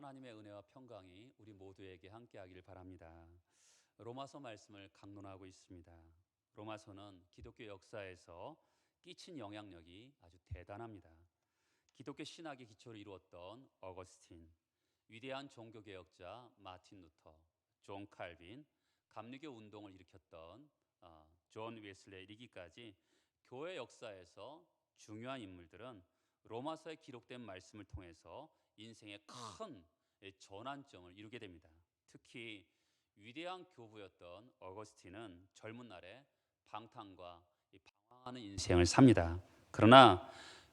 하나님의 은혜와 평강이 우리 모두에게 함께하기를 바랍니다. 로마서 말씀을 강론하고 있습니다. 로마서는 기독교 역사에서 끼친 영향력이 아주 대단합니다. 기독교 신학의 기초를 이루었던 어거스틴, 위대한 종교개혁자 마틴 루터, 존 칼빈, 감리교 운동을 일으켰던 존 웨슬레 이르기까지 교회 역사에서 중요한 인물들은 로마서에 기록된 말씀을 통해서 인생의 큰 전환점을 이루게 됩니다. 특히 위대한 교부였던 어거스틴은 젊은 날에 방탕과 방황하는 인생을 삽니다. 그러나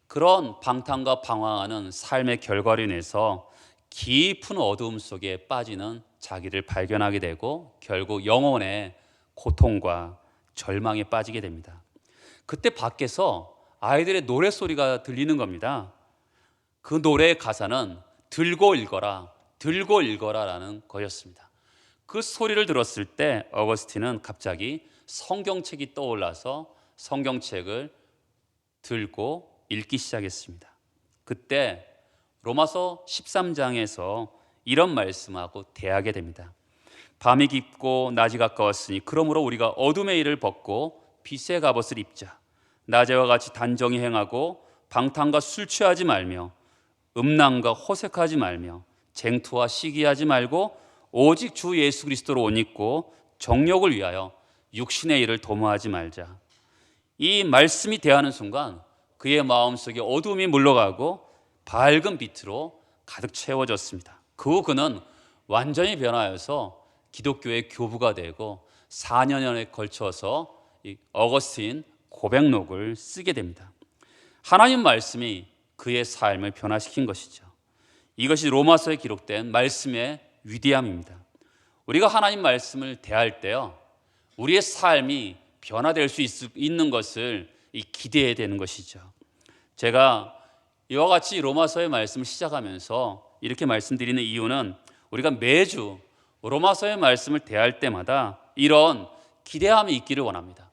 그런 방탕과 방황하는 삶의 결과로 인해서 깊은 어두움 속에 빠지는 자기를 발견하게 되고 결국 영혼의 고통과 절망에 빠지게 됩니다. 그때 밖에서 아이들의 노랫소리가 들리는 겁니다. 그 노래의 가사는 들고 읽어라, 들고 읽어라라는 거였습니다. 그 소리를 들었을 때 어거스틴은 갑자기 성경책이 떠올라서 성경책을 들고 읽기 시작했습니다. 그때 로마서 13장에서 이런 말씀하고 대하게 됩니다. 밤이 깊고 낮이 가까웠으니 그러므로 우리가 어둠의 일을 벗고 빛의 갑옷을 입자. 낮에와 같이 단정히 행하고 방탕과 술 취하지 말며 음란과 호색하지 말며 쟁투와 시기하지 말고 오직 주 예수 그리스도로 옷 입고 정욕을 위하여 육신의 일을 도모하지 말자. 이 말씀이 대하는 순간 그의 마음속에 어둠이 물러가고 밝은 빛으로 가득 채워졌습니다. 그 후 그는 완전히 변하여서 기독교의 교부가 되고 4년에 걸쳐서 이 어거스틴 고백록을 쓰게 됩니다. 하나님 말씀이 그의 삶을 변화시킨 것이죠. 이것이 로마서에 기록된 말씀의 위대함입니다. 우리가 하나님 말씀을 대할 때요, 우리의 삶이 변화될 수 있는 것을 기대해야 되는 것이죠. 제가 이와 같이 로마서의 말씀을 시작하면서 이렇게 말씀드리는 이유는 우리가 매주 로마서의 말씀을 대할 때마다 이런 기대함이 있기를 원합니다.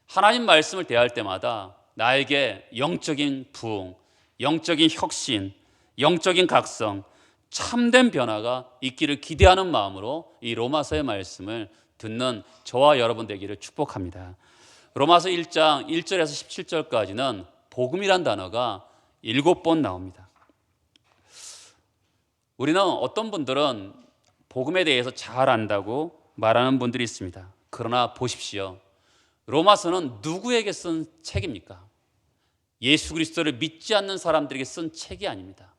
하나님 말씀을 대할 때마다 나에게 영적인 부흥, 영적인 혁신, 영적인 각성, 참된 변화가 있기를 기대하는 마음으로 이 로마서의 말씀을 듣는 저와 여러분 되기를 축복합니다. 로마서 1장 1절에서 17절까지는 복음이란 단어가 7번 나옵니다. 우리는 어떤 분들은 복음에 대해서 잘 안다고 말하는 분들이 있습니다. 그러나 보십시오. 로마서는 누구에게 쓴 책입니까? 예수 그리스도를 믿지 않는 사람들에게 쓴 책이 아닙니다.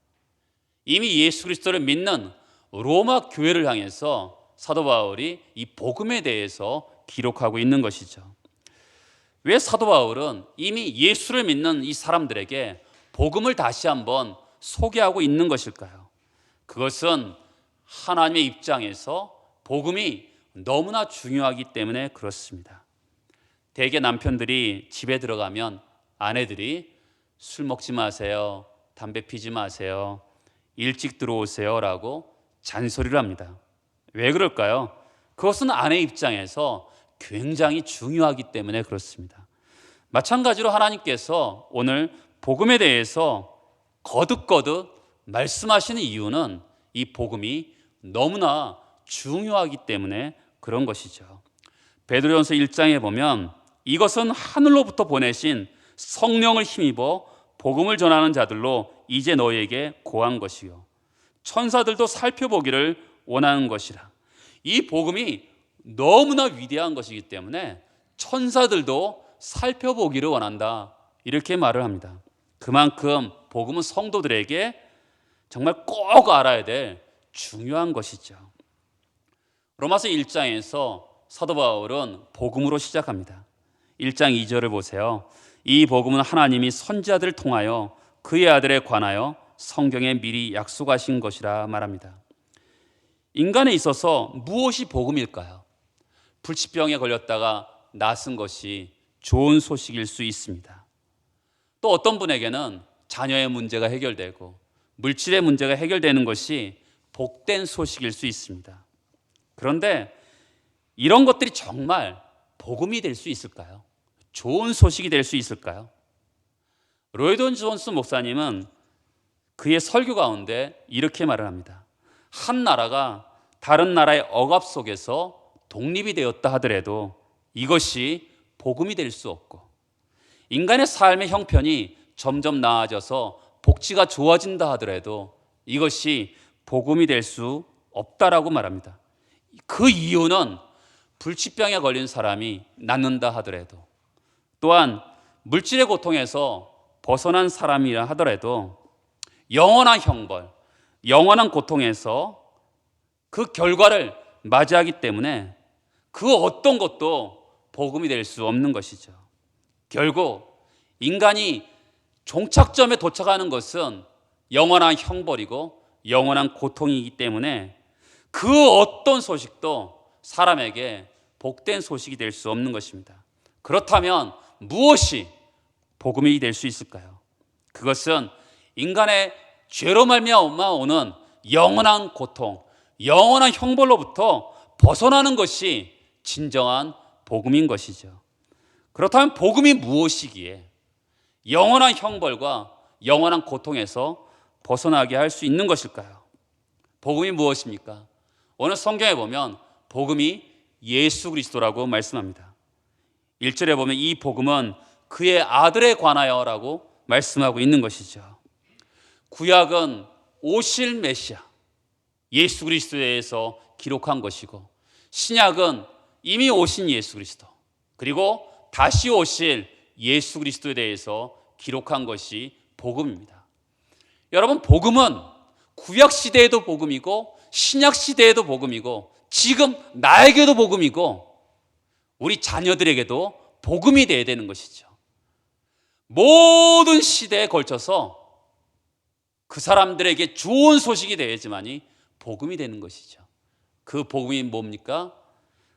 이미 예수 그리스도를 믿는 로마 교회를 향해서 사도 바울이 이 복음에 대해서 기록하고 있는 것이죠. 왜 사도 바울은 이미 예수를 믿는 이 사람들에게 복음을 다시 한번 소개하고 있는 것일까요? 그것은 하나님의 입장에서 복음이 너무나 중요하기 때문에 그렇습니다. 대개 남편들이 집에 들어가면 아내들이 술 먹지 마세요, 담배 피지 마세요, 일찍 들어오세요 라고 잔소리를 합니다. 왜 그럴까요? 그것은 아내 입장에서 굉장히 중요하기 때문에 그렇습니다. 마찬가지로 하나님께서 오늘 복음에 대해서 거듭거듭 말씀하시는 이유는 이 복음이 너무나 중요하기 때문에 그런 것이죠. 베드로전서 1장에 보면 이것은 하늘로부터 보내신 성령을 힘입어 복음을 전하는 자들로 이제 너희에게 고한 것이요 천사들도 살펴보기를 원하는 것이라. 이 복음이 너무나 위대한 것이기 때문에 천사들도 살펴보기를 원한다, 이렇게 말을 합니다. 그만큼 복음은 성도들에게 정말 꼭 알아야 될 중요한 것이죠. 로마서 1장에서 사도 바울은 복음으로 시작합니다. 1장 2절을 보세요. 이 복음은 하나님이 선지자들을 통하여 그의 아들에 관하여 성경에 미리 약속하신 것이라 말합니다. 인간에 있어서 무엇이 복음일까요? 불치병에 걸렸다가 낫은 것이 좋은 소식일 수 있습니다. 또 어떤 분에게는 자녀의 문제가 해결되고 물질의 문제가 해결되는 것이 복된 소식일 수 있습니다. 그런데 이런 것들이 정말 복음이 될 수 있을까요? 좋은 소식이 될 수 있을까요? 로이드 존스 목사님은 그의 설교 가운데 이렇게 말을 합니다. 한 나라가 다른 나라의 억압 속에서 독립이 되었다 하더라도 이것이 복음이 될 수 없고, 인간의 삶의 형편이 점점 나아져서 복지가 좋아진다 하더라도 이것이 복음이 될 수 없다라고 말합니다. 그 이유는 불치병에 걸린 사람이 낫는다 하더라도, 또한 물질의 고통에서 벗어난 사람이라 하더라도 영원한 형벌, 영원한 고통에서 그 결과를 맞이하기 때문에 그 어떤 것도 복음이 될 수 없는 것이죠. 결국 인간이 종착점에 도착하는 것은 영원한 형벌이고 영원한 고통이기 때문에 그 어떤 소식도 사람에게 복된 소식이 될 수 없는 것입니다. 그렇다면 무엇이 복음이 될 수 있을까요? 그것은 인간의 죄로 말미암아 오는 영원한 고통, 영원한 형벌로부터 벗어나는 것이 진정한 복음인 것이죠. 그렇다면 복음이 무엇이기에 영원한 형벌과 영원한 고통에서 벗어나게 할 수 있는 것일까요? 복음이 무엇입니까? 오늘 성경에 보면 복음이 예수 그리스도라고 말씀합니다. 1절에 보면 이 복음은 그의 아들에 관하여라고 말씀하고 있는 것이죠. 구약은 오실 메시아 예수 그리스도에 대해서 기록한 것이고, 신약은 이미 오신 예수 그리스도, 그리고 다시 오실 예수 그리스도에 대해서 기록한 것이 복음입니다. 여러분, 복음은 구약 시대에도 복음이고 신약 시대에도 복음이고 지금 나에게도 복음이고 우리 자녀들에게도 복음이 되어야 되는 것이죠. 모든 시대에 걸쳐서 그 사람들에게 좋은 소식이 되어야지만이 복음이 되는 것이죠. 그 복음이 뭡니까?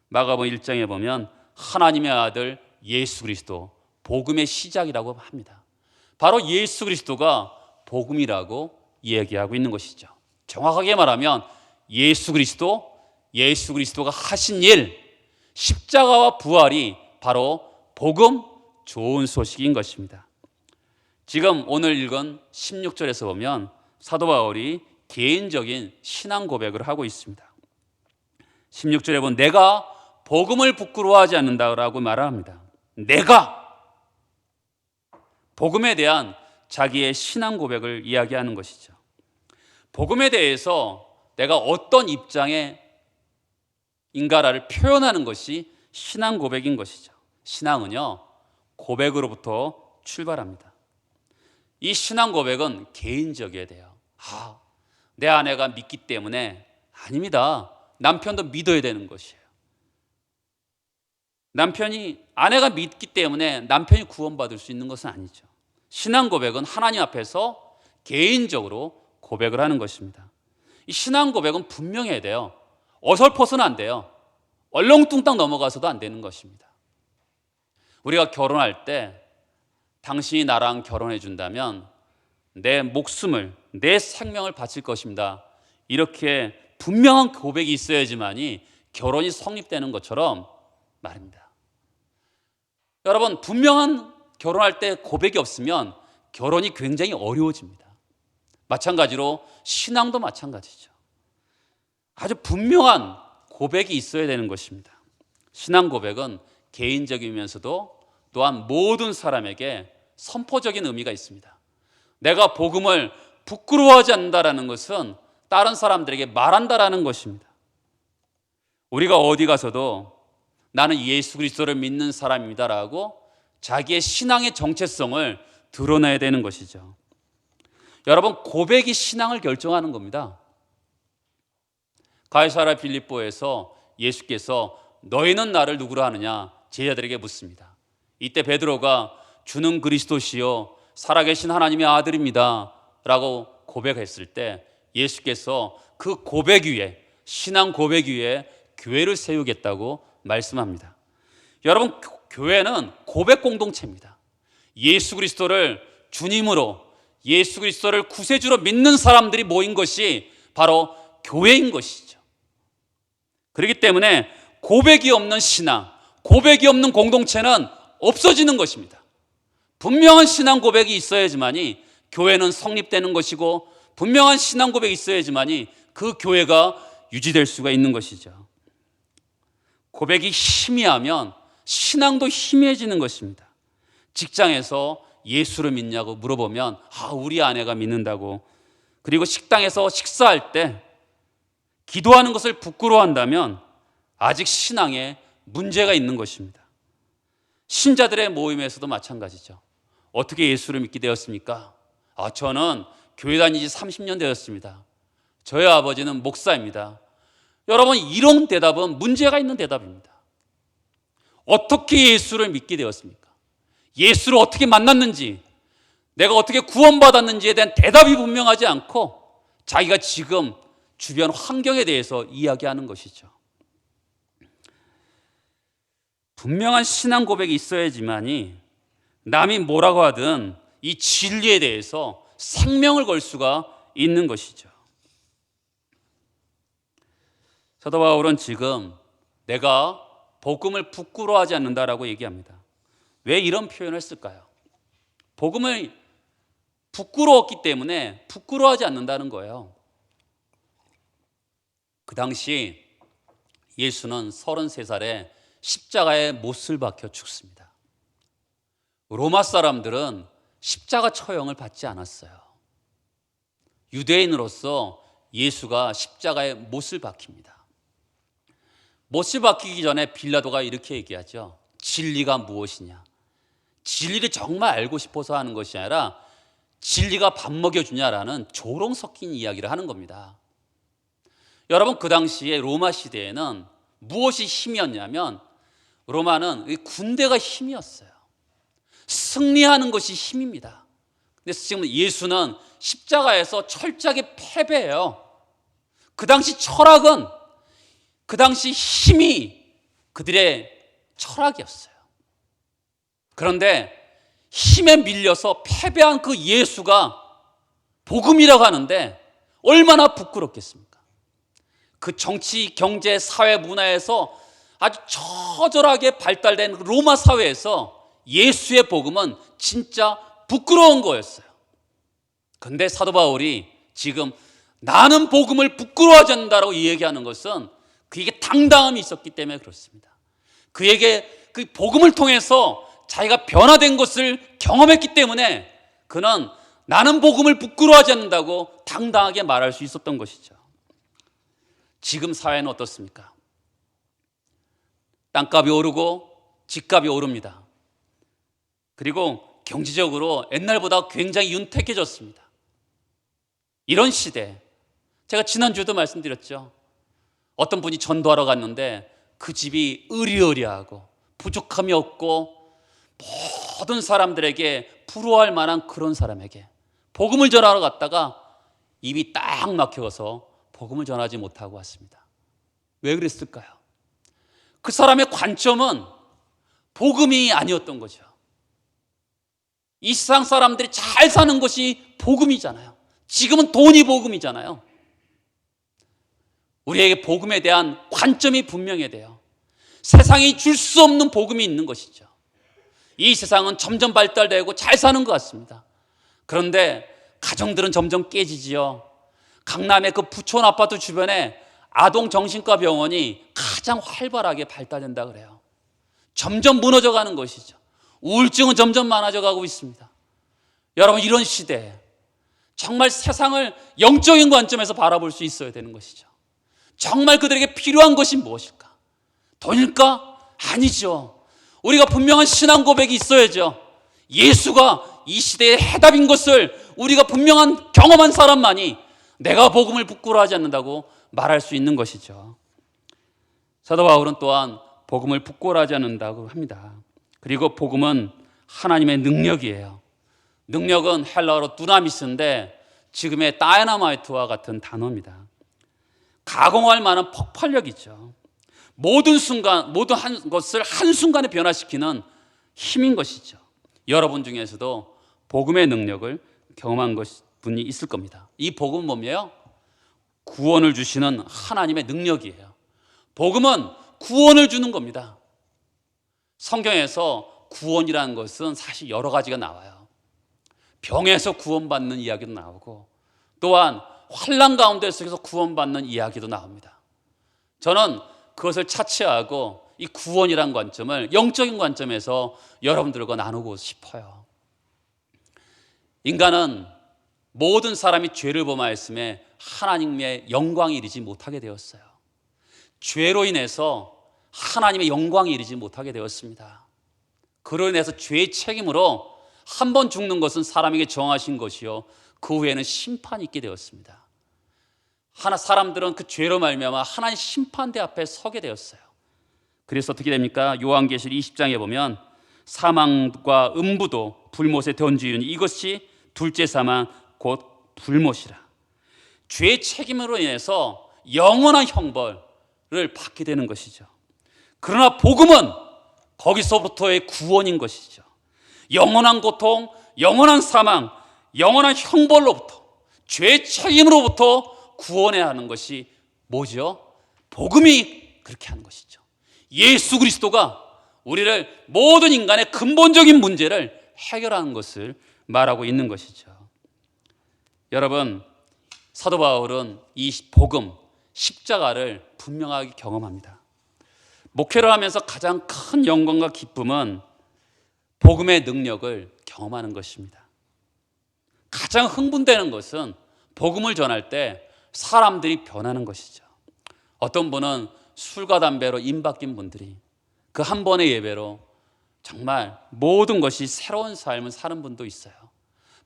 마가복음 1장에 보면 하나님의 아들 예수 그리스도, 복음의 시작이라고 합니다. 바로 예수 그리스도가 복음이라고 이야기하고 있는 것이죠. 정확하게 말하면 예수 그리스도가 하신 일, 십자가와 부활이 바로 복음, 좋은 소식인 것입니다. 지금 오늘 읽은 16절에서 보면 사도 바울이 개인적인 신앙 고백을 하고 있습니다. 16절에 보면 내가 복음을 부끄러워하지 않는다라고 말합니다. 내가 복음에 대한 자기의 신앙 고백을 이야기하는 것이죠. 복음에 대해서 내가 어떤 입장에 인가라를 표현하는 것이 신앙 고백인 것이죠. 신앙은요, 고백으로부터 출발합니다. 이 신앙 고백은 개인적이어야 돼요. 내 아내가 믿기 때문에. 아닙니다. 남편도 믿어야 되는 것이에요. 아내가 믿기 때문에 남편이 구원받을 수 있는 것은 아니죠. 신앙 고백은 하나님 앞에서 개인적으로 고백을 하는 것입니다. 이 신앙 고백은 분명해야 돼요. 어설퍼서는 안 돼요. 얼렁뚱땅 넘어가서도 안 되는 것입니다. 우리가 결혼할 때 당신이 나랑 결혼해 준다면 내 목숨을, 내 생명을 바칠 것입니다, 이렇게 분명한 고백이 있어야지만이 결혼이 성립되는 것처럼 말입니다. 여러분, 분명한 결혼할 때 고백이 없으면 결혼이 굉장히 어려워집니다. 마찬가지로 신앙도 마찬가지죠. 아주 분명한 고백이 있어야 되는 것입니다. 신앙 고백은 개인적이면서도 또한 모든 사람에게 선포적인 의미가 있습니다. 내가 복음을 부끄러워하지 않는다라는 것은 다른 사람들에게 말한다라는 것입니다. 우리가 어디 가서도 나는 예수 그리스도를 믿는 사람입니다라고 자기의 신앙의 정체성을 드러내야 되는 것이죠. 여러분, 고백이 신앙을 결정하는 겁니다. 가이사랴 빌립보에서 예수께서 너희는 나를 누구로 하느냐 제자들에게 묻습니다. 이때 베드로가 주는 그리스도시요 살아계신 하나님의 아들입니다 라고 고백했을 때 예수께서 그 고백 위에, 신앙 고백 위에 교회를 세우겠다고 말씀합니다. 여러분, 교회는 고백 공동체입니다. 예수 그리스도를 주님으로, 예수 그리스도를 구세주로 믿는 사람들이 모인 것이 바로 교회인 것이죠. 그렇기 때문에 고백이 없는 신앙, 고백이 없는 공동체는 없어지는 것입니다. 분명한 신앙 고백이 있어야지만이 교회는 성립되는 것이고, 분명한 신앙 고백이 있어야지만이 그 교회가 유지될 수가 있는 것이죠. 고백이 희미하면 신앙도 희미해지는 것입니다. 직장에서 예수를 믿냐고 물어보면 우리 아내가 믿는다고, 그리고 식당에서 식사할 때 기도하는 것을 부끄러워한다면 아직 신앙에 문제가 있는 것입니다. 신자들의 모임에서도 마찬가지죠. 어떻게 예수를 믿게 되었습니까? 저는 교회 다니지 30년 되었습니다. 저희 아버지는 목사입니다. 여러분, 이런 대답은 문제가 있는 대답입니다. 어떻게 예수를 믿게 되었습니까? 예수를 어떻게 만났는지, 내가 어떻게 구원받았는지에 대한 대답이 분명하지 않고 자기가 지금 주변 환경에 대해서 이야기하는 것이죠. 분명한 신앙 고백이 있어야지만이 남이 뭐라고 하든 이 진리에 대해서 생명을 걸 수가 있는 것이죠. 사도 바울은 지금 내가 복음을 부끄러워하지 않는다라고 얘기합니다. 왜 이런 표현을 했을까요? 복음을 부끄러웠기 때문에 부끄러워하지 않는다는 거예요. 그 당시 예수는 33살에 십자가에 못을 박혀 죽습니다. 로마 사람들은 십자가 처형을 받지 않았어요. 유대인으로서 예수가 십자가에 못을 박힙니다. 못을 박히기 전에 빌라도가 이렇게 얘기하죠. 진리가 무엇이냐? 진리를 정말 알고 싶어서 하는 것이 아니라 진리가 밥 먹여주냐라는 조롱 섞인 이야기를 하는 겁니다. 여러분, 그 당시에 로마 시대에는 무엇이 힘이었냐면 로마는 군대가 힘이었어요. 승리하는 것이 힘입니다. 근데 지금 예수는 십자가에서 철저하게 패배해요. 그 당시 철학은, 그 당시 힘이 그들의 철학이었어요. 그런데 힘에 밀려서 패배한 그 예수가 복음이라고 하는데 얼마나 부끄럽겠습니까? 그 정치, 경제, 사회, 문화에서 아주 처절하게 발달된 로마 사회에서 예수의 복음은 진짜 부끄러운 거였어요. 그런데 사도 바울이 지금 나는 복음을 부끄러워하지 않는다라고 얘기하는 것은 그에게 당당함이 있었기 때문에 그렇습니다. 그에게 그 복음을 통해서 자기가 변화된 것을 경험했기 때문에 그는 나는 복음을 부끄러워하지 않는다고 당당하게 말할 수 있었던 것이죠. 지금 사회는 어떻습니까? 땅값이 오르고 집값이 오릅니다. 그리고 경제적으로 옛날보다 굉장히 윤택해졌습니다. 이런 시대, 제가 지난주에도 말씀드렸죠. 어떤 분이 전도하러 갔는데 그 집이 으리으리하고 부족함이 없고 모든 사람들에게 부러워할 만한 그런 사람에게 복음을 전하러 갔다가 입이 딱 막혀서 복음을 전하지 못하고 왔습니다. 왜 그랬을까요? 그 사람의 관점은 복음이 아니었던 거죠. 이 세상 사람들이 잘 사는 것이 복음이잖아요. 지금은 돈이 복음이잖아요. 우리에게 복음에 대한 관점이 분명해야 돼요. 세상이 줄 수 없는 복음이 있는 것이죠. 이 세상은 점점 발달되고 잘 사는 것 같습니다. 그런데 가정들은 점점 깨지지요. 강남의 그 부촌 아파트 주변에 아동 정신과 병원이 가장 활발하게 발달된다 그래요. 점점 무너져가는 것이죠. 우울증은 점점 많아져 가고 있습니다. 여러분, 이런 시대에 정말 세상을 영적인 관점에서 바라볼 수 있어야 되는 것이죠. 정말 그들에게 필요한 것이 무엇일까? 돈일까? 아니죠. 우리가 분명한 신앙 고백이 있어야죠. 예수가 이 시대의 해답인 것을 우리가 분명한 경험한 사람만이 내가 복음을 부끄러워하지 않는다고 말할 수 있는 것이죠. 사도 바울은 또한 복음을 부끄러워하지 않는다고 합니다. 그리고 복음은 하나님의 능력이에요. 능력은 헬라어로 두나미스인데 지금의 다이너마이트와 같은 단어입니다. 가공할 만한 폭발력이죠. 모든 것을 한순간에 변화시키는 힘인 것이죠. 여러분 중에서도 복음의 능력을 경험한 분이 있을 겁니다. 이 복음은 뭐예요? 구원을 주시는 하나님의 능력이에요. 복음은 구원을 주는 겁니다. 성경에서 구원이라는 것은 사실 여러 가지가 나와요. 병에서 구원받는 이야기도 나오고, 또한 환난 가운데 속에서 구원받는 이야기도 나옵니다. 저는 그것을 차치하고 이 구원이란 관점을 영적인 관점에서 여러분들과 나누고 싶어요. 인간은 모든 사람이 죄를 범하였음에 하나님의 영광에 이르지 못하게 되었어요. 죄로 인해서 하나님의 영광에 이르지 못하게 되었습니다. 그로 인해서 죄의 책임으로 한 번 죽는 것은 사람에게 정하신 것이요, 그 후에는 심판이 있게 되었습니다. 사람들은 그 죄로 말미암아 하나님 심판대 앞에 서게 되었어요. 그래서 어떻게 됩니까? 요한계시록 20장에 보면 사망과 음부도 불못에 던지니 이것이 둘째 사망 곧 불못이라. 죄의 책임으로 인해서 영원한 형벌을 받게 되는 것이죠. 그러나 복음은 거기서부터의 구원인 것이죠. 영원한 고통, 영원한 사망, 영원한 형벌로부터, 죄의 책임으로부터 구원해야 하는 것이 뭐죠? 복음이 그렇게 하는 것이죠. 예수 그리스도가 우리를 모든 인간의 근본적인 문제를 해결하는 것을 말하고 있는 것이죠. 여러분, 사도 바울은 이 복음, 십자가를 분명하게 경험합니다. 목회를 하면서 가장 큰 영광과 기쁨은 복음의 능력을 경험하는 것입니다. 가장 흥분되는 것은 복음을 전할 때 사람들이 변하는 것이죠. 어떤 분은 술과 담배로 임박인 분들이 그 한 번의 예배로 정말 모든 것이 새로운 삶을 사는 분도 있어요.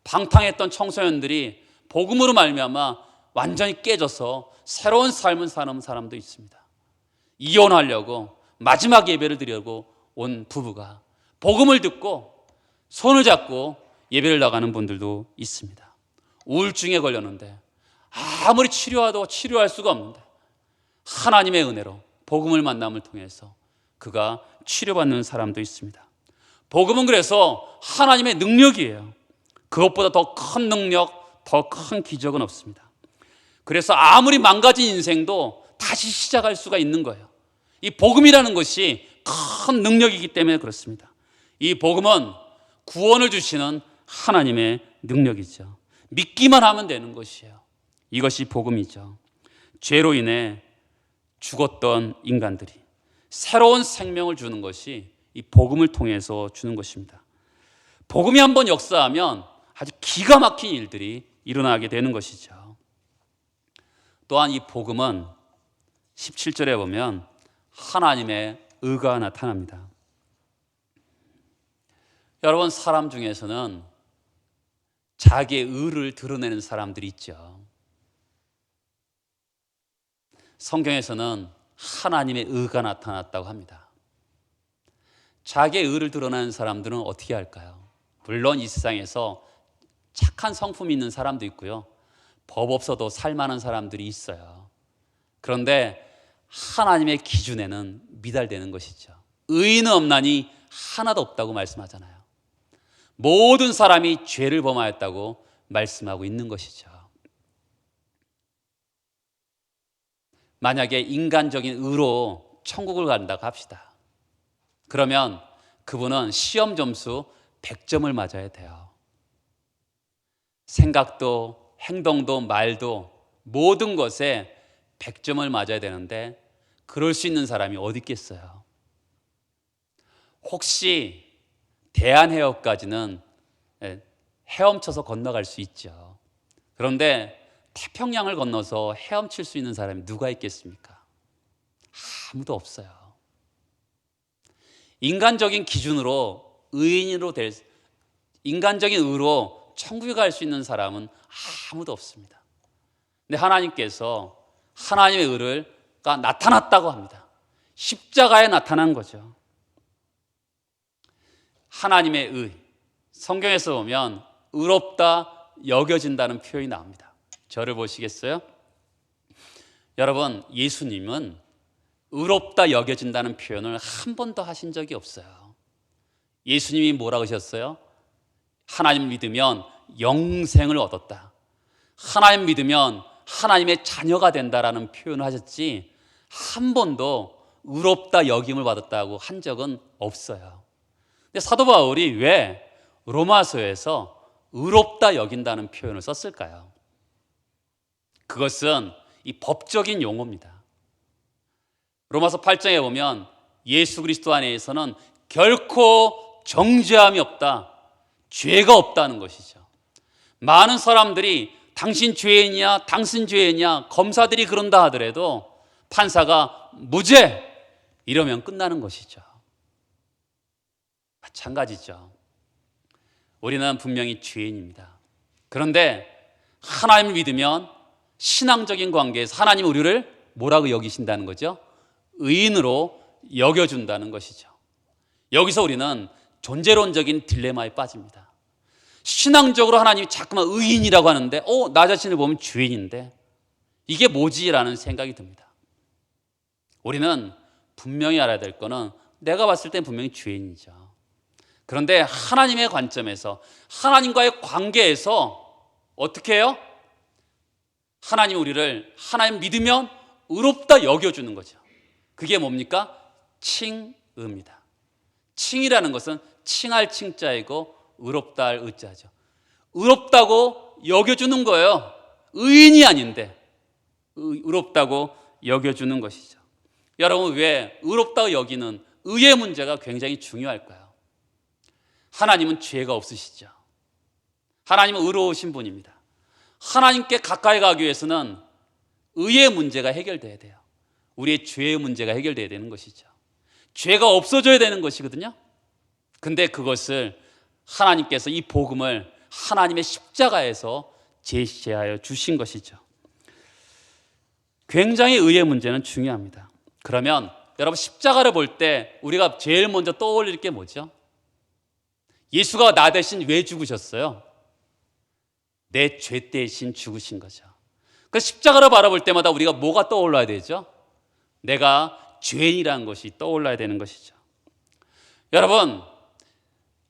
방탕했던 청소년들이 복음으로 말미암아 완전히 깨져서 새로운 삶을 사는 사람도 있습니다. 이혼하려고 마지막 예배를 드리려고 온 부부가 복음을 듣고 손을 잡고 예배를 나가는 분들도 있습니다. 우울증에 걸렸는데 아무리 치료해도 치료할 수가 없는데 하나님의 은혜로 복음을 만남을 통해서 그가 치료받는 사람도 있습니다. 복음은 그래서 하나님의 능력이에요. 그것보다 더 큰 능력, 더 큰 기적은 없습니다. 그래서 아무리 망가진 인생도 다시 시작할 수가 있는 거예요. 이 복음이라는 것이 큰 능력이기 때문에 그렇습니다. 이 복음은 구원을 주시는 하나님의 능력이죠. 믿기만 하면 되는 것이에요. 이것이 복음이죠. 죄로 인해 죽었던 인간들이 새로운 생명을 주는 것이 이 복음을 통해서 주는 것입니다. 복음이 한번 역사하면 아주 기가 막힌 일들이 일어나게 되는 것이죠. 또한 이 복음은 17절에 보면 하나님의 의가 나타납니다. 여러분, 사람 중에서는 자기의 의를 드러내는 사람들이 있죠. 성경에서는 하나님의 의가 나타났다고 합니다. 자기의 의를 드러내는 사람들은 어떻게 할까요? 물론 이 세상에서 착한 성품이 있는 사람도 있고요, 법 없어도 살만한 사람들이 있어요. 그런데 하나님의 기준에는 미달되는 것이죠. 의인은 없나니 하나도 없다고 말씀하잖아요. 모든 사람이 죄를 범하였다고 말씀하고 있는 것이죠. 만약에 인간적인 의로 천국을 간다고 합시다. 그러면 그분은 시험 점수 100점을 맞아야 돼요. 생각도 행동도 말도 모든 것에 100점을 맞아야 되는데 그럴 수 있는 사람이 어디 있겠어요? 혹시 대한해협까지는 헤엄쳐서 건너갈 수 있죠. 그런데 태평양을 건너서 헤엄칠 수 있는 사람이 누가 있겠습니까? 아무도 없어요. 인간적인 기준으로 인간적인 의로 천국에 갈 수 있는 사람은 아무도 없습니다. 근데 하나님께서 하나님의 의가 나타났다고 합니다. 십자가에 나타난 거죠. 하나님의 의, 성경에서 보면 의롭다 여겨진다는 표현이 나옵니다. 저를 보시겠어요? 여러분, 예수님은 의롭다 여겨진다는 표현을 한 번도 하신 적이 없어요. 예수님이 뭐라고 하셨어요? 하나님 믿으면 영생을 얻었다, 하나님 믿으면 하나님의 자녀가 된다라는 표현을 하셨지 한 번도 의롭다 여김을 받았다고 한 적은 없어요. 근데 사도 바울이 왜 로마서에서 의롭다 여긴다는 표현을 썼을까요? 그것은 이 법적인 용어입니다. 로마서 8장에 보면 예수 그리스도 안에서는 결코 정죄함이 없다, 죄가 없다는 것이죠. 많은 사람들이 당신 죄인이냐, 당신 죄인이냐, 검사들이 그런다 하더라도 판사가 무죄 이러면 끝나는 것이죠. 마찬가지죠. 우리는 분명히 죄인입니다. 그런데 하나님을 믿으면 신앙적인 관계에서 하나님이 우리를 뭐라고 여기신다는 거죠? 의인으로 여겨준다는 것이죠. 여기서 우리는 존재론적인 딜레마에 빠집니다. 신앙적으로 하나님이 자꾸만 의인이라고 하는데 나 자신을 보면 죄인인데 이게 뭐지? 라는 생각이 듭니다. 우리는 분명히 알아야 될 거는 내가 봤을 땐 분명히 죄인이죠. 그런데 하나님의 관점에서 하나님과의 관계에서 어떻게 해요? 하나님 우리를 하나님 믿으면 의롭다 여겨주는 거죠. 그게 뭡니까? 칭의입니다. 칭이라는 것은 칭할 칭자이고 의롭다 할 의자죠. 의롭다고 여겨주는 거예요. 의인이 아닌데 의롭다고 여겨주는 것이죠. 여러분, 왜 의롭다고 여기는 의의 문제가 굉장히 중요할까요? 하나님은 죄가 없으시죠. 하나님은 의로우신 분입니다. 하나님께 가까이 가기 위해서는 의의 문제가 해결돼야 돼요. 우리의 죄의 문제가 해결돼야 되는 것이죠. 죄가 없어져야 되는 것이거든요. 근데 그것을 하나님께서 이 복음을 하나님의 십자가에서 제시하여 주신 것이죠. 굉장히 의의 문제는 중요합니다. 그러면 여러분, 십자가를 볼 때 우리가 제일 먼저 떠올릴 게 뭐죠? 예수가 나 대신 왜 죽으셨어요? 내 죄 대신 죽으신 거죠. 그 십자가를 바라볼 때마다 우리가 뭐가 떠올라야 되죠? 내가 죄인이라는 것이 떠올라야 되는 것이죠. 여러분,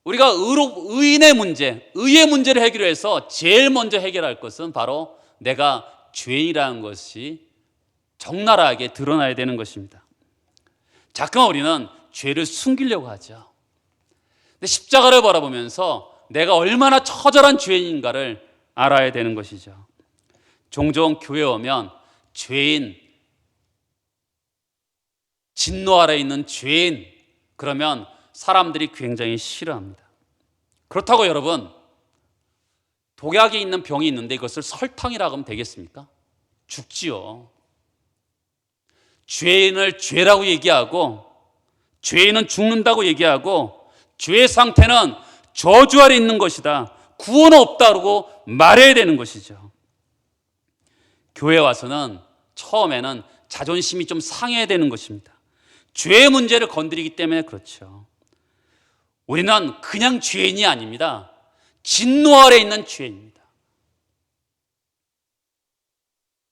우리가 의인의 문제, 의의 문제를 해결해서 제일 먼저 해결할 것은 바로 내가 죄인이라는 것이 적나라하게 드러나야 되는 것입니다. 자꾸만 우리는 죄를 숨기려고 하죠. 근데 십자가를 바라보면서 내가 얼마나 처절한 죄인인가를 알아야 되는 것이죠. 종종 교회 오면 죄인, 진노 아래 있는 죄인, 그러면 사람들이 굉장히 싫어합니다. 그렇다고 여러분, 독약이 있는 병이 있는데 이것을 설탕이라고 하면 되겠습니까? 죽지요. 죄인을 죄라고 얘기하고 죄인은 죽는다고 얘기하고 죄의 상태는 저주 아래 있는 것이다, 구원 없다고 말해야 되는 것이죠. 교회 와서는 처음에는 자존심이 좀 상해야 되는 것입니다. 죄의 문제를 건드리기 때문에 그렇죠. 우리는 그냥 죄인이 아닙니다. 진노 아래 있는 죄인입니다.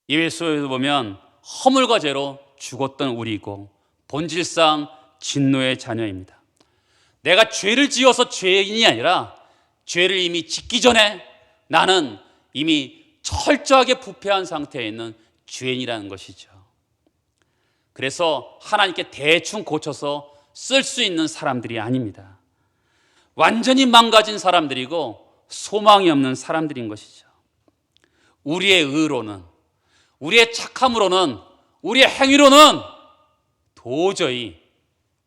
예배소에도 보면 허물과 죄로 죽었던 우리이고 본질상 진노의 자녀입니다. 내가 죄를 지어서 죄인이 아니라 죄를 이미 짓기 전에 나는 이미 철저하게 부패한 상태에 있는 죄인이라는 것이죠. 그래서 하나님께 대충 고쳐서 쓸 수 있는 사람들이 아닙니다. 완전히 망가진 사람들이고 소망이 없는 사람들인 것이죠. 우리의 의로는, 우리의 착함으로는, 우리의 행위로는 도저히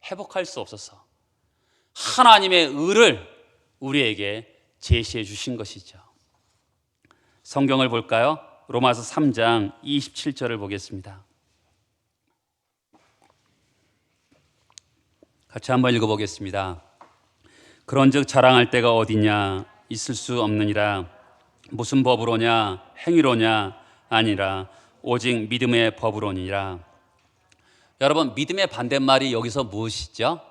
회복할 수 없어서 하나님의 의를 우리에게 제시해 주신 것이죠. 성경을 볼까요? 로마서 3장 27절을 보겠습니다. 같이 한번 읽어보겠습니다. 그런즉 자랑할 데가 어디냐? 있을 수 없느니라. 무슨 법으로냐? 행위로냐? 아니라 오직 믿음의 법으로니라. 여러분, 믿음의 반대말이 여기서 무엇이죠?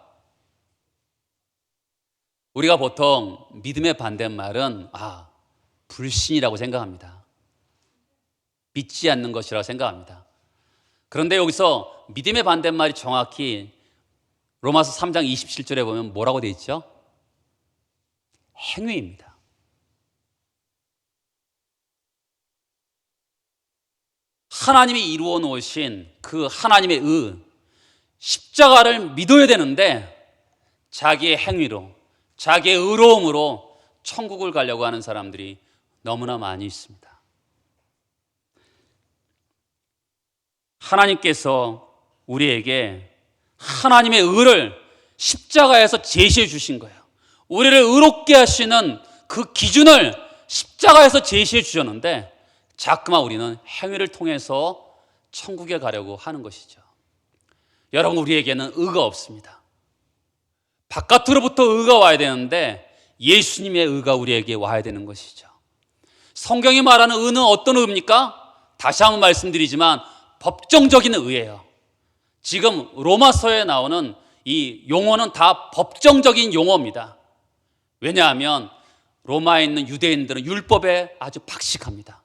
우리가 보통 믿음의 반대말은 불신이라고 생각합니다. 믿지 않는 것이라고 생각합니다. 그런데 여기서 믿음의 반대말이 정확히 로마서 3장 27절에 보면 뭐라고 되어 있죠? 행위입니다. 하나님이 이루어 놓으신 그 하나님의 의, 십자가를 믿어야 되는데 자기의 행위로, 자기의 의로움으로 천국을 가려고 하는 사람들이 너무나 많이 있습니다. 하나님께서 우리에게 하나님의 의를 십자가에서 제시해 주신 거예요. 우리를 의롭게 하시는 그 기준을 십자가에서 제시해 주셨는데 자꾸만 우리는 행위를 통해서 천국에 가려고 하는 것이죠. 여러분, 우리에게는 의가 없습니다. 바깥으로부터 의가 와야 되는데 예수님의 의가 우리에게 와야 되는 것이죠. 성경이 말하는 의는 어떤 의입니까? 다시 한번 말씀드리지만 법정적인 의예요. 지금 로마서에 나오는 이 용어는 다 법정적인 용어입니다. 왜냐하면 로마에 있는 유대인들은 율법에 아주 박식합니다.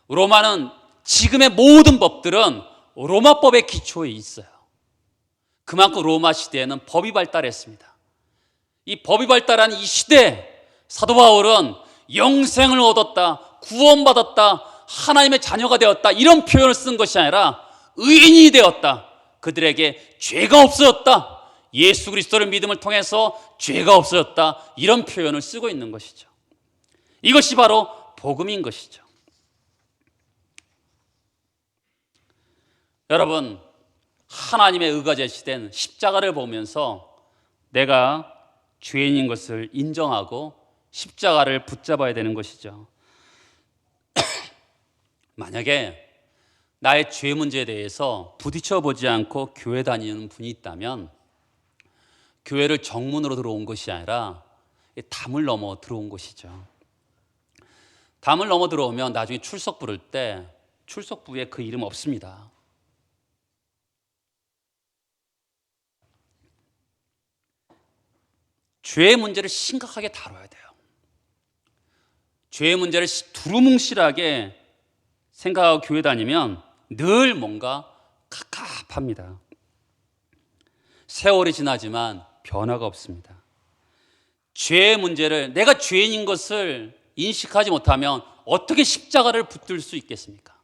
로마는 지금의 모든 법들은 로마법의 기초에 있어요. 그만큼 로마 시대에는 법이 발달했습니다. 이 법이 발달한 이 시대에 사도 바울은 영생을 얻었다, 구원받았다, 하나님의 자녀가 되었다, 이런 표현을 쓴 것이 아니라 의인이 되었다, 그들에게 죄가 없어졌다, 예수 그리스도를 믿음을 통해서 죄가 없어졌다, 이런 표현을 쓰고 있는 것이죠. 이것이 바로 복음인 것이죠. 여러분, 하나님의 의가 제시된 십자가를 보면서 내가 죄인인 것을 인정하고 십자가를 붙잡아야 되는 것이죠. 만약에 나의 죄 문제에 대해서 부딪혀 보지 않고 교회 다니는 분이 있다면 교회를 정문으로 들어온 것이 아니라 담을 넘어 들어온 것이죠. 담을 넘어 들어오면 나중에 출석 부를 때 출석부에 그 이름 없습니다. 죄의 문제를 심각하게 다뤄야 돼요. 죄의 문제를 두루뭉실하게 생각하고 교회 다니면 늘 뭔가 갑갑합니다. 세월이 지나지만 변화가 없습니다. 죄의 문제를, 내가 죄인인 것을 인식하지 못하면 어떻게 십자가를 붙들 수 있겠습니까?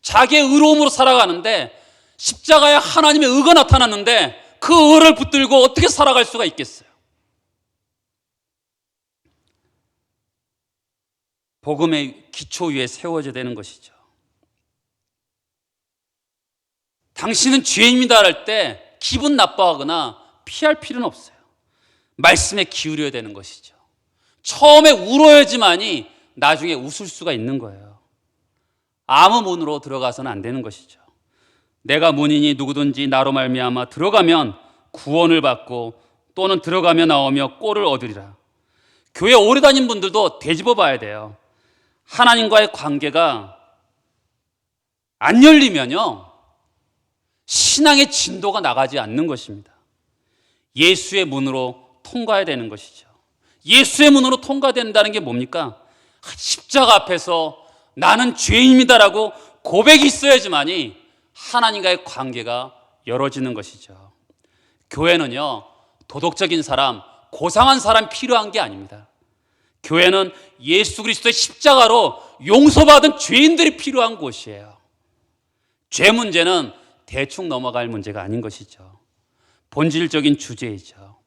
자기의 의로움으로 살아가는데 십자가에 하나님의 의가 나타났는데 그 의를 붙들고 어떻게 살아갈 수가 있겠어요? 복음의 기초 위에 세워져야 되는 것이죠. 당신은 죄인입니다 할 때 기분 나빠하거나 피할 필요는 없어요. 말씀에 기울여야 되는 것이죠. 처음에 울어야지만이 나중에 웃을 수가 있는 거예요. 아무 문으로 들어가서는 안 되는 것이죠. 내가 문이니 누구든지 나로 말미암아 들어가면 구원을 받고 또는 들어가며 나오며 꼴을 얻으리라. 교회 오래 다닌 분들도 되짚어 봐야 돼요. 하나님과의 관계가 안 열리면요, 신앙의 진도가 나가지 않는 것입니다. 예수의 문으로 통과해야 되는 것이죠. 예수의 문으로 통과된다는 게 뭡니까? 십자가 앞에서 나는 죄인입니다라고 고백이 있어야지만이 하나님과의 관계가 열어지는 것이죠. 교회는요, 도덕적인 사람, 고상한 사람 필요한 게 아닙니다. 교회는 예수 그리스도의 십자가로 용서받은 죄인들이 필요한 곳이에요. 죄 문제는 대충 넘어갈 문제가 아닌 것이죠. 본질적인 주제이죠.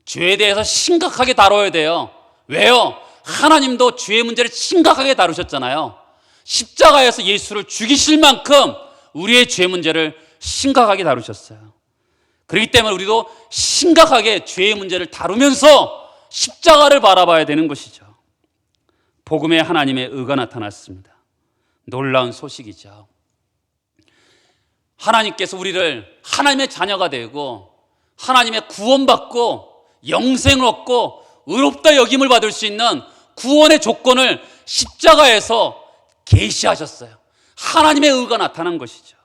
죄에 대해서 심각하게 다뤄야 돼요. 왜요? 하나님도 죄의 문제를 심각하게 다루셨잖아요. 십자가에서 예수를 죽이실 만큼 우리의 죄 문제를 심각하게 다루셨어요. 그렇기 때문에 우리도 심각하게 죄의 문제를 다루면서 십자가를 바라봐야 되는 것이죠. 복음에 하나님의 의가 나타났습니다. 놀라운 소식이죠. 하나님께서 우리를 하나님의 자녀가 되고 하나님의 구원받고 영생을 얻고 의롭다 여김을 받을 수 있는 구원의 조건을 십자가에서 계시하셨어요. 하나님의 의가 나타난 것이죠.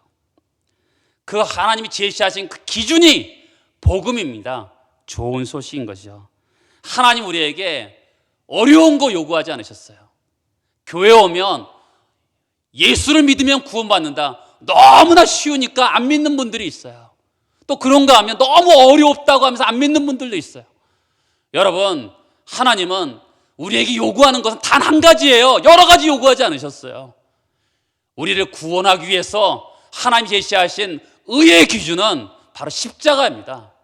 그 하나님이 제시하신 그 기준이 복음입니다. 좋은 소식인 것이죠. 하나님 우리에게 어려운 거 요구하지 않으셨어요. 교회 오면 예수를 믿으면 구원받는다, 너무나 쉬우니까 안 믿는 분들이 있어요. 또 그런가 하면 너무 어렵다고 하면서 안 믿는 분들도 있어요. 여러분, 하나님은 우리에게 요구하는 것은 단 한 가지예요. 여러 가지 요구하지 않으셨어요. 우리를 구원하기 위해서 하나님이 제시하신 의의 기준은 바로 십자가입니다.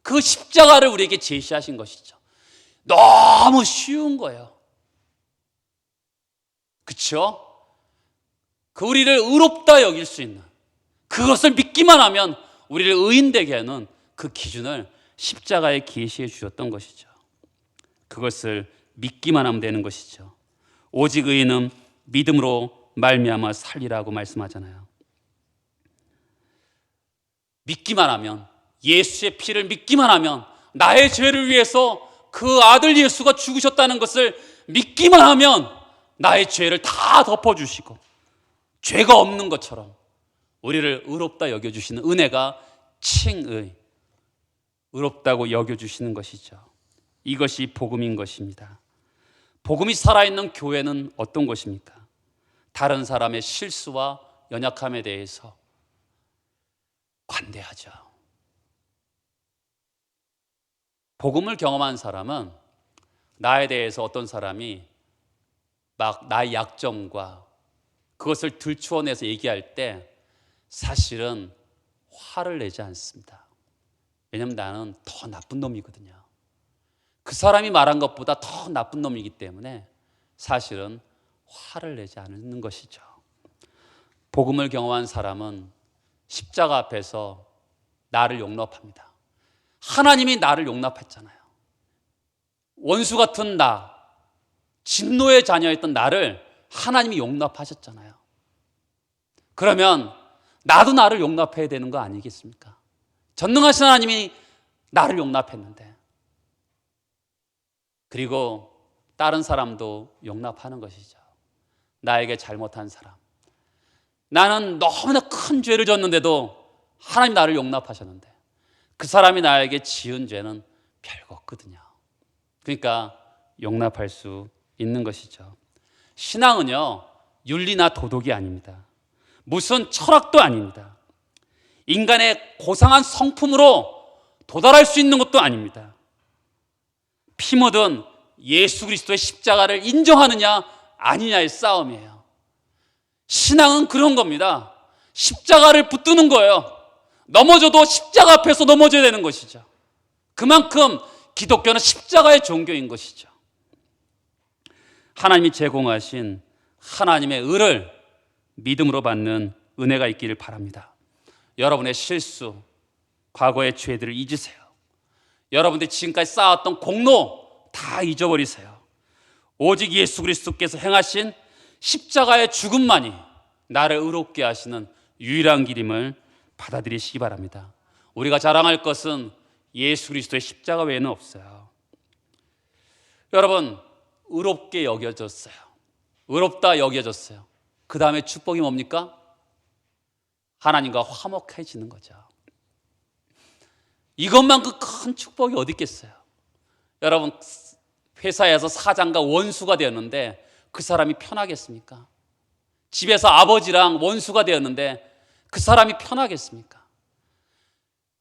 그 십자가를 우리에게 제시하신 것이죠. 너무 쉬운 거예요. 그렇죠? 그 우리를 의롭다 여길 수 있는, 그것을 믿기만 하면 우리를 의인되게 하는 그 기준을 십자가에 계시해 주셨던 것이죠. 그것을 믿기만 하면 되는 것이죠. 오직 의인은 믿음으로 말미암아 살리라고 말씀하잖아요. 믿기만 하면, 예수의 피를 믿기만 하면, 나의 죄를 위해서 그 아들 예수가 죽으셨다는 것을 믿기만 하면 나의 죄를 다 덮어주시고 죄가 없는 것처럼 우리를 의롭다 여겨주시는 은혜가 칭의, 의롭다고 여겨주시는 것이죠. 이것이 복음인 것입니다. 복음이 살아있는 교회는 어떤 것입니까? 다른 사람의 실수와 연약함에 대해서 관대하죠. 복음을 경험한 사람은 나에 대해서 어떤 사람이 막 나의 약점과 그것을 들추어내서 얘기할 때 사실은 화를 내지 않습니다. 왜냐하면 나는 더 나쁜 놈이거든요. 그 사람이 말한 것보다 더 나쁜 놈이기 때문에 사실은 화를 내지 않는 것이죠. 복음을 경험한 사람은 십자가 앞에서 나를 용납합니다. 하나님이 나를 용납했잖아요. 원수 같은 나, 진노의 자녀였던 나를 하나님이 용납하셨잖아요. 그러면 나도 나를 용납해야 되는 거 아니겠습니까? 전능하신 하나님이 나를 용납했는데, 그리고 다른 사람도 용납하는 것이죠. 나에게 잘못한 사람, 나는 너무나 큰 죄를 졌는데도 하나님 나를 용납하셨는데 그 사람이 나에게 지은 죄는 별거 없거든요. 그러니까 용납할 수 있는 것이죠. 신앙은요, 윤리나 도덕이 아닙니다. 무슨 철학도 아닙니다. 인간의 고상한 성품으로 도달할 수 있는 것도 아닙니다. 피 묻은 예수 그리스도의 십자가를 인정하느냐 아니냐의 싸움이에요. 신앙은 그런 겁니다. 십자가를 붙드는 거예요. 넘어져도 십자가 앞에서 넘어져야 되는 것이죠. 그만큼 기독교는 십자가의 종교인 것이죠. 하나님이 제공하신 하나님의 의를 믿음으로 받는 은혜가 있기를 바랍니다. 여러분의 실수, 과거의 죄들을 잊으세요. 여러분들이 지금까지 쌓았던 공로 다 잊어버리세요. 오직 예수 그리스도께서 행하신 십자가의 죽음만이 나를 의롭게 하시는 유일한 길임을 받아들이시기 바랍니다. 우리가 자랑할 것은 예수 그리스도의 십자가 외에는 없어요. 여러분, 의롭게 여겨졌어요. 의롭다 여겨졌어요. 그 다음에 축복이 뭡니까? 하나님과 화목해지는 거죠. 이것만큼 큰 축복이 어디 있겠어요? 여러분, 회사에서 사장과 원수가 되었는데 그 사람이 편하겠습니까? 집에서 아버지랑 원수가 되었는데 그 사람이 편하겠습니까?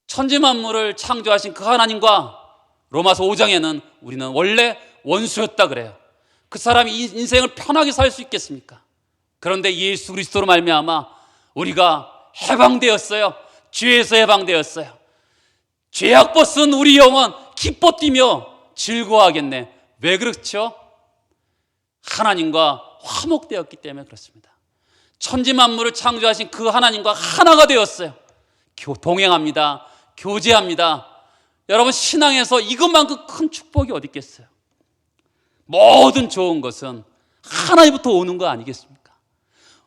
천지만물을 창조하신 그 하나님과 로마서 5장에는 우리는 원래 원수였다 그래요. 그 사람이 인생을 편하게 살 수 있겠습니까? 그런데 예수 그리스도로 말미암아 우리가 해방되었어요. 죄에서 해방되었어요. 죄악 벗은 우리 영혼 기뻐 뛰며 즐거워하겠네. 왜 그렇죠? 하나님과 화목되었기 때문에 그렇습니다. 천지만물을 창조하신 그 하나님과 하나가 되었어요. 동행합니다. 교제합니다. 여러분, 신앙에서 이것만큼 큰 축복이 어디 있겠어요? 모든 좋은 것은 하나님부터 오는 거 아니겠습니까?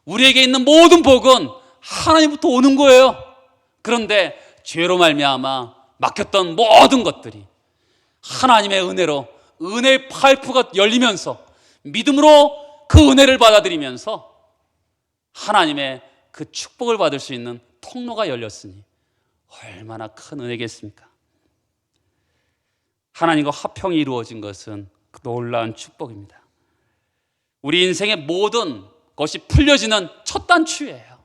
우리에게 있는 모든 복은 하나님부터 오는 거예요. 그런데 죄로 말미암아 막혔던 모든 것들이 하나님의 은혜로 은혜의 파이프가 열리면서 믿음으로 그 은혜를 받아들이면서 하나님의 그 축복을 받을 수 있는 통로가 열렸으니 얼마나 큰 은혜겠습니까? 하나님과 화평이 이루어진 것은 놀라운 축복입니다. 우리 인생의 모든 것이 풀려지는 첫 단추예요.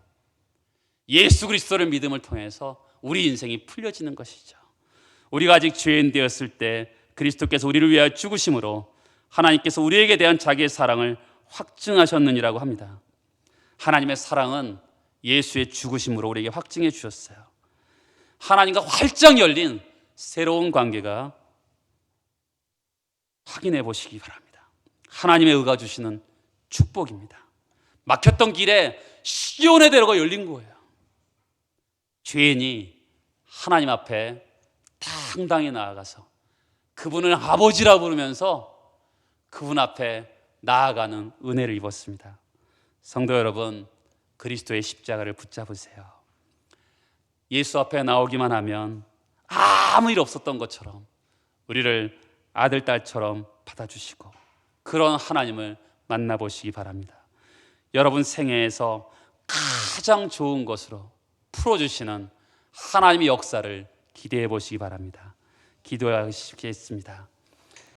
예수 그리스도를 믿음을 통해서 우리 인생이 풀려지는 것이죠. 우리가 아직 죄인 되었을 때 그리스도께서 우리를 위하여 죽으심으로 하나님께서 우리에게 대한 자기의 사랑을 확증하셨느니라고 합니다. 하나님의 사랑은 예수의 죽으심으로 우리에게 확증해 주셨어요. 하나님과 활짝 열린 새로운 관계가 확인해 보시기 바랍니다. 하나님의 의가 주시는 축복입니다. 막혔던 길에 시온의 대로가 열린 거예요. 죄인이 하나님 앞에 당당히 나아가서 그분을 아버지라 부르면서 그분 앞에 나아가는 은혜를 입었습니다. 성도 여러분, 그리스도의 십자가를 붙잡으세요. 예수 앞에 나오기만 하면 아무 일 없었던 것처럼 우리를 아들, 딸처럼 받아주시고 그런 하나님을 만나보시기 바랍니다. 여러분 생애에서 가장 좋은 것으로 풀어주시는 하나님의 역사를 기대해 보시기 바랍니다. 기도하시겠습니다.